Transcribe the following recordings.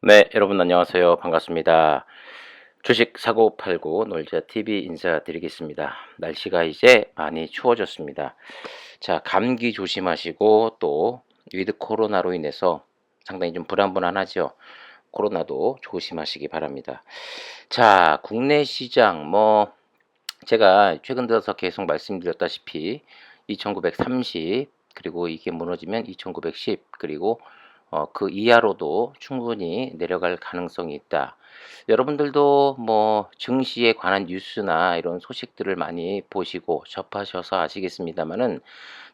네, 여러분 안녕하세요. 반갑습니다. 주식 사고 팔고 놀자 TV 인사드리겠습니다. 날씨가 이제 많이 추워졌습니다. 자, 감기 조심하시고 또 위드 코로나로 인해서 상당히 좀 불안불안하죠. 코로나도 조심하시기 바랍니다. 자, 국내 시장 제가 최근 들어서 계속 말씀드렸다시피 2930 그리고 이게 무너지면 2910 그리고 그 이하로도 충분히 내려갈 가능성이 있다. 여러분들도 증시에 관한 뉴스나 이런 소식들을 많이 보시고 접하셔서 아시겠습니다만은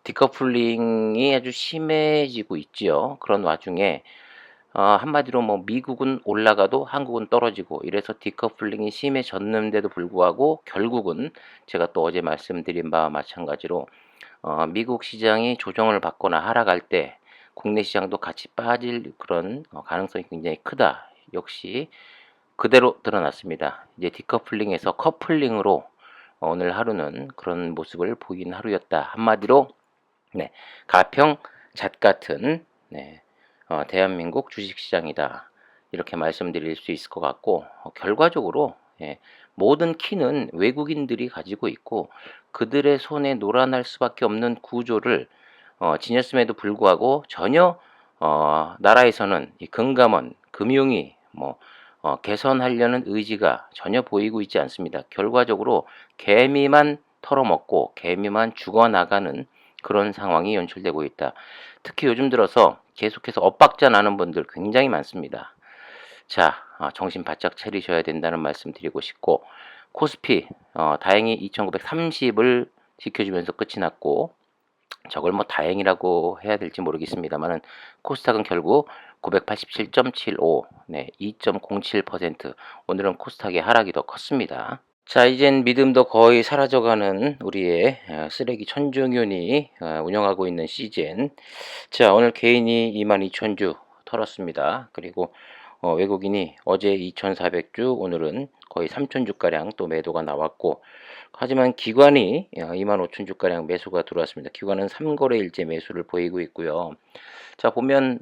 디커플링이 아주 심해지고 있지요. 그런 와중에 한마디로 미국은 올라가도 한국은 떨어지고 이래서 디커플링이 심해졌는데도 불구하고 결국은 제가 또 어제 말씀드린 바와 마찬가지로 미국 시장이 조정을 받거나 하락할 때 국내 시장도 같이 빠질 그런 가능성이 굉장히 크다. 역시 그대로 드러났습니다. 이제 디커플링에서 커플링으로 오늘 하루는 그런 모습을 보인 하루였다. 한마디로 네, 가평 잣 같은 대한민국 주식시장이다. 이렇게 말씀드릴 수 있을 것 같고 결과적으로 모든 키는 외국인들이 가지고 있고 그들의 손에 놀아날 수밖에 없는 구조를 지녔음에도 불구하고 전혀 나라에서는 이 금감원, 금융위 개선하려는 의지가 전혀 보이고 있지 않습니다. 결과적으로 개미만 털어먹고 개미만 죽어나가는 그런 상황이 연출되고 있다. 특히 요즘 들어서 계속해서 엇박자 나는 분들 굉장히 많습니다. 자, 정신 바짝 차리셔야 된다는 말씀 드리고 싶고 코스피 다행히 2930을 지켜주면서 끝이 났고 저걸 다행이라고 해야 될지 모르겠습니다만은 코스닥은 결국 987.75, 2.07%. 오늘은 코스닥의 하락이 더 컸습니다. 자, 이젠 믿음도 거의 사라져가는 우리의 쓰레기 천중윤이 운영하고 있는 시즌. 자, 오늘 개인이 22,000주 털었습니다. 그리고 외국인이 어제 2,400주, 오늘은 거의 3,000주가량 또 매도가 나왔고, 하지만 기관이 25,000주가량 매수가 들어왔습니다. 기관은 3거래일째 매수를 보이고 있고요. 자, 보면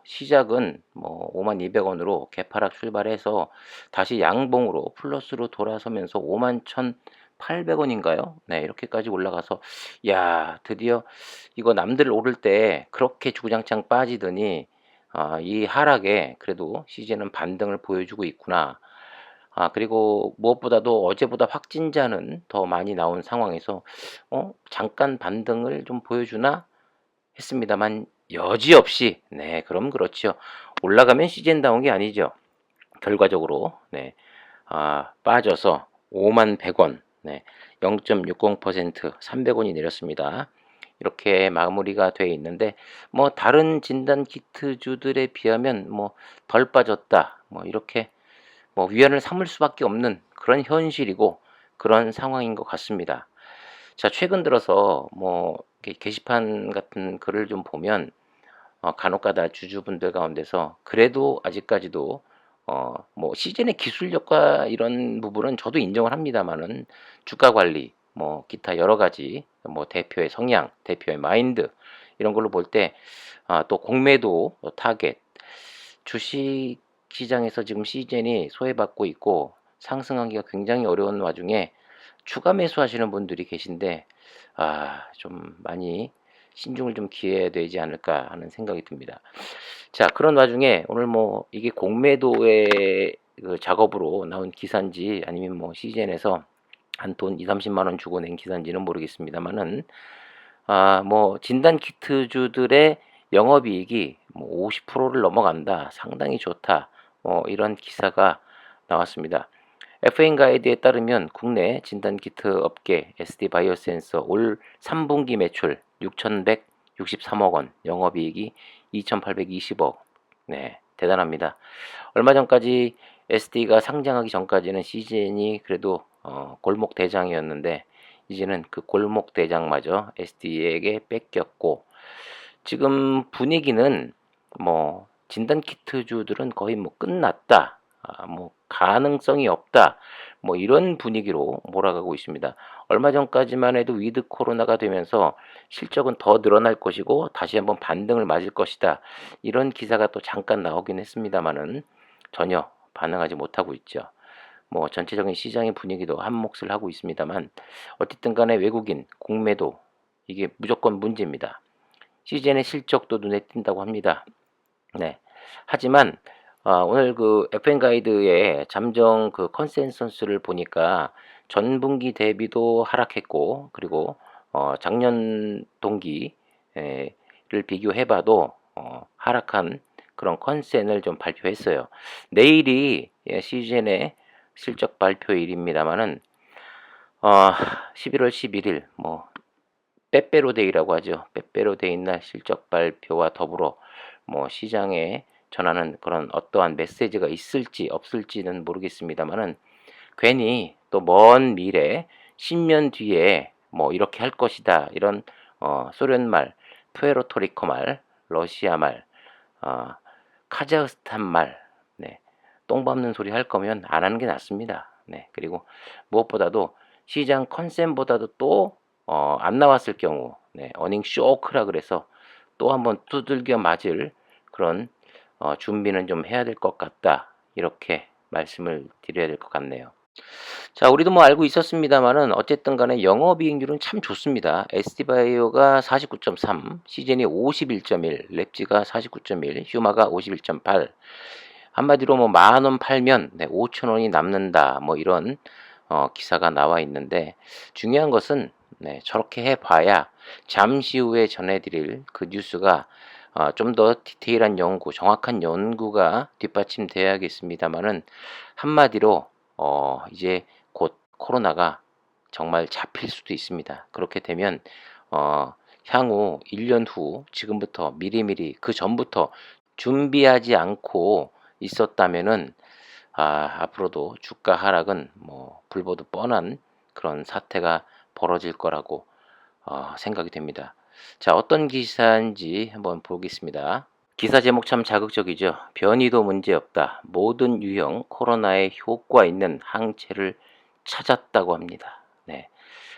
시작은 52,000원으로 개파락 출발해서 다시 양봉으로 플러스로 돌아서면서 51,800원인가요? 네, 이렇게까지 올라가서 야, 드디어 이거 남들 오를 때 그렇게 주구장창 빠지더니 이 하락에 그래도 시즌은 반등을 보여주고 있구나. 그리고 무엇보다도 어제보다 확진자는 더 많이 나온 상황에서 잠깐 반등을 좀 보여주나 했습니다만 여지없이 그럼 그렇죠. 올라가면 시즌다운 게 아니죠. 결과적으로 빠져서 51,100원, 0.60% 300원이 내렸습니다. 이렇게 마무리가 되어 있는데 다른 진단 키트주들에 비하면 덜 빠졌다. 이렇게 위안을 삼을 수밖에 없는 그런 현실이고 그런 상황인 것 같습니다. 자, 최근 들어서 게시판 같은 글을 좀 보면 간혹가다 주주분들 가운데서 그래도 아직까지도 시즌의 기술력과 이런 부분은 저도 인정을 합니다만은 주가 관리 기타 여러 가지 대표의 성향, 대표의 마인드 이런 걸로 볼 때 또 공매도 타겟 주식 시장에서 지금 시즌이 소외받고 있고 상승하기가 굉장히 어려운 와중에 추가 매수하시는 분들이 계신데 좀 많이 신중을 좀 기해야 되지 않을까 하는 생각이 듭니다. 자, 그런 와중에 오늘 이게 공매도의 그 작업으로 나온 기사인지 아니면 시즌에서 한 돈 2, 30만 원 주고 낸 기사인지는 모르겠습니다만은 진단 키트주들의 영업이익이 50%를 넘어간다. 상당히 좋다. 이런 기사가 나왔습니다. FA 가이드에 따르면 국내 진단키트 업계 SD 바이오센서 올 3분기 매출 6,163억 원, 영업이익이 2,820억. 네, 대단합니다. 얼마 전까지 SD가 상장하기 전까지는 시즌이 그래도 골목 대장이었는데 이제는 그 골목 대장마저 SD에게 뺏겼고 지금 분위기는 진단 키트주들은 거의 끝났다. 가능성이 없다. 이런 분위기로 몰아가고 있습니다. 얼마 전까지만 해도 위드 코로나가 되면서 실적은 더 늘어날 것이고 다시 한번 반등을 맞을 것이다. 이런 기사가 또 잠깐 나오긴 했습니다만은 전혀 반응하지 못하고 있죠. 뭐 전체적인 시장의 분위기도 한몫을 하고 있습니다만 어쨌든 간에 외국인 공매도 이게 무조건 문제입니다. 시즌의 실적도 눈에 띈다고 합니다. 네. 하지만 오늘 그 FN 가이드의 잠정 그 컨센서스를 보니까 전분기 대비도 하락했고 그리고 작년 동기를 비교해봐도 하락한 그런 컨센을 좀 발표했어요. 내일이 시즌의 실적 발표일입니다만은 11월 11일 뭐 빼빼로데이라고 하죠. 빼빼로데이 날 실적 발표와 더불어 뭐 시장에 전하는 그런 어떠한 메시지가 있을지 없을지는 모르겠습니다만은 괜히 또 먼 미래 10년 뒤에 뭐 이렇게 할 것이다 이런 소련 말, 푸에르토리코 말, 러시아 말, 어, 카자흐스탄 말, 네, 똥 밟는 소리 할 거면 안 하는 게 낫습니다. 네, 그리고 무엇보다도 시장 컨센보다도 또 안 나왔을 경우, 네, 어닝 쇼크라 그래서 또 한번 두들겨 맞을 그런 준비는 좀 해야 될 것 같다. 이렇게 말씀을 드려야 될 것 같네요. 자, 우리도 뭐 알고 있었습니다만은 어쨌든 간에 영업이익률은 참 좋습니다. ST바이오가 49.3, 시젠이 51.1, 랩지가 49.1, 휴마가 51.8. 한마디로 뭐 10,000원 팔면 5,000원이 남는다. 뭐 이런 기사가 나와 있는데 중요한 것은 저렇게 해봐야 잠시 후에 전해드릴 그 뉴스가 좀 더 디테일한 연구, 정확한 연구가 뒷받침돼야겠습니다만은 한마디로 이제 곧 코로나가 정말 잡힐 수도 있습니다. 그렇게 되면 향후 1년 후 지금부터 미리미리 그 전부터 준비하지 않고 있었다면은 앞으로도 주가 하락은 뭐 불보듯 뻔한 그런 사태가 벌어질 거라고 생각이 됩니다. 자, 어떤 기사인지 한번 보겠습니다. 기사 제목 참 자극적이죠. 변이도 문제없다. 모든 유형 코로나에 효과 있는 항체를 찾았다고 합니다. 네.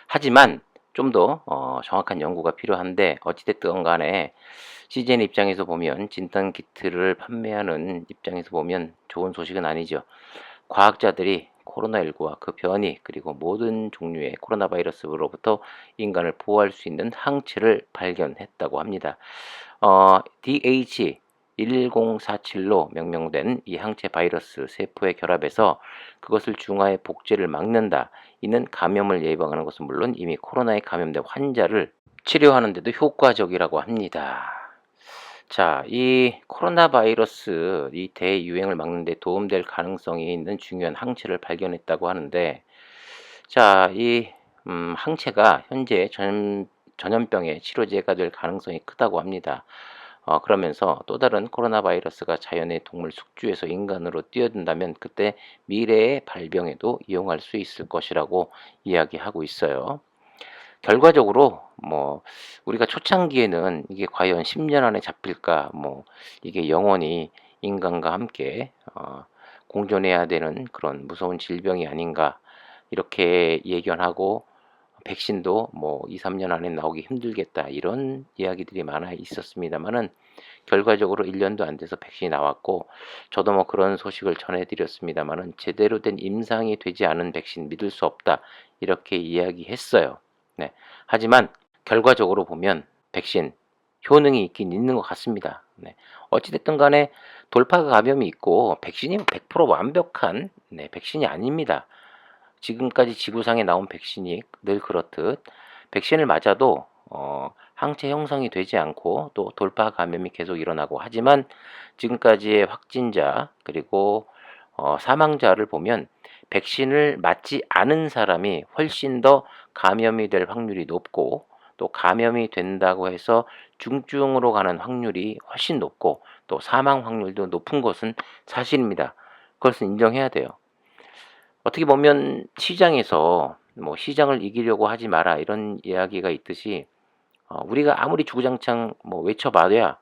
하지만 좀 더 정확한 연구가 필요한데 어찌됐든 간에 CGN 입장에서 보면 진단 키트를 판매하는 입장에서 보면 좋은 소식은 아니죠. 과학자들이 코로나19와 그 변이 그리고 모든 종류의 코로나 바이러스로부터 인간을 보호할 수 있는 항체를 발견했다고 합니다. DH1047로 명명된 이 항체 바이러스 세포의 결합에서 그것을 중화해 복제를 막는다. 이는 감염을 예방하는 것은 물론 이미 코로나에 감염된 환자를 치료하는 데도 효과적이라고 합니다. 자, 이 코로나 바이러스 이 대유행을 막는 데 도움될 가능성이 있는 중요한 항체를 발견했다고 하는데 자, 이 항체가 현재 전염병의 치료제가 될 가능성이 크다고 합니다. 그러면서 또 다른 코로나 바이러스가 자연의 동물 숙주에서 인간으로 뛰어든다면 그때 미래의 발병에도 이용할 수 있을 것이라고 이야기하고 있어요. 결과적으로 뭐 우리가 초창기에는 이게 과연 10년 안에 잡힐까 뭐 이게 영원히 인간과 함께 공존해야 되는 그런 무서운 질병이 아닌가 이렇게 예견하고 백신도 뭐 2, 3년 안에 나오기 힘들겠다 이런 이야기들이 많아 있었습니다만은 결과적으로 1년도 안 돼서 백신이 나왔고 저도 뭐 그런 소식을 전해드렸습니다만은 제대로 된 임상이 되지 않은 백신 믿을 수 없다 이렇게 이야기했어요. 네. 하지만 결과적으로 보면 백신 효능이 있긴 있는 것 같습니다. 네. 어찌됐든 간에 돌파 감염이 있고 백신이 100% 완벽한 백신이 아닙니다. 지금까지 지구상에 나온 백신이 늘 그렇듯 백신을 맞아도 항체 형성이 되지 않고 또 돌파 감염이 계속 일어나고 하지만 지금까지의 확진자 그리고 사망자를 보면 백신을 맞지 않은 사람이 훨씬 더 감염이 될 확률이 높고 또 감염이 된다고 해서 중증으로 가는 확률이 훨씬 높고 또 사망 확률도 높은 것은 사실입니다. 그것은 인정해야 돼요. 어떻게 보면 시장에서 뭐 시장을 이기려고 하지 마라 이런 이야기가 있듯이 우리가 아무리 주구장창 뭐 외쳐봐도야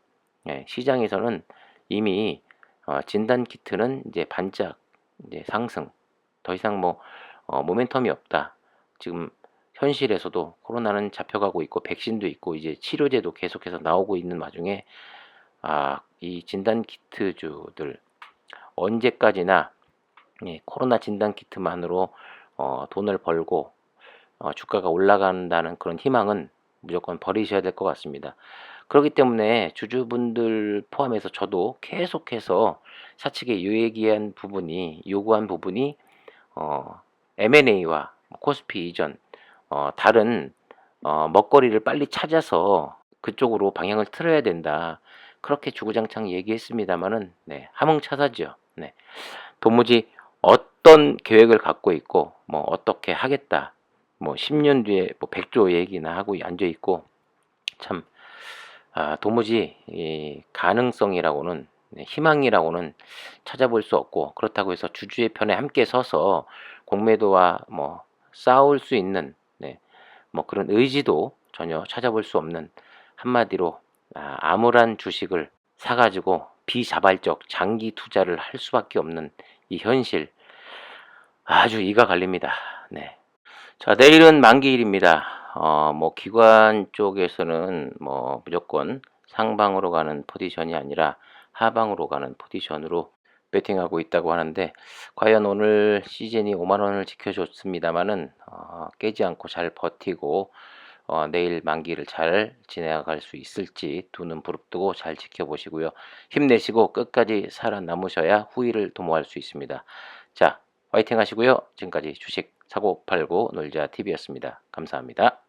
시장에서는 이미 진단 키트는 이제 반짝 이제 상승 더 이상 뭐 모멘텀이 없다. 지금 현실에서도 코로나는 잡혀가고 있고 백신도 있고 이제 치료제도 계속해서 나오고 있는 와중에 이 진단 키트주들 언제까지나 코로나 진단 키트만으로 돈을 벌고 주가가 올라간다는 그런 희망은 무조건 버리셔야 될 것 같습니다. 그렇기 때문에 주주분들 포함해서 저도 계속해서 사측에 요구한 부분이 M&A와 코스피 이전 다른 먹거리를 빨리 찾아서 그쪽으로 방향을 틀어야 된다. 그렇게 주구장창 얘기했습니다마는 함흥차사죠. 도무지 어떤 계획을 갖고 있고 뭐 어떻게 하겠다. 뭐 10년 뒤에 뭐 100조 얘기나 하고 앉아 있고 참 도무지 이 가능성이라고는 희망이라고는 찾아볼 수 없고 그렇다고 해서 주주의 편에 함께 서서 공매도와 뭐 싸울 수 있는 뭐 그런 의지도 전혀 찾아볼 수 없는 한마디로 암울한 주식을 사가지고 비자발적 장기 투자를 할 수밖에 없는 이 현실 아주 이가 갈립니다. 자, 내일은 만기일입니다. 뭐 기관 쪽에서는 뭐 무조건 상방으로 가는 포지션이 아니라 하방으로 가는 포지션으로 배팅하고 있다고 하는데 과연 오늘 시즌이 5만 원을 지켜줬습니다만은 깨지 않고 잘 버티고 내일 만기를 잘 지나갈 수 있을지 두 눈 부릅뜨고 잘 지켜보시고요. 힘내시고 끝까지 살아남으셔야 후일을 도모할 수 있습니다. 자, 화이팅 하시고요. 지금까지 주식 사고 팔고 놀자 TV였습니다. 감사합니다.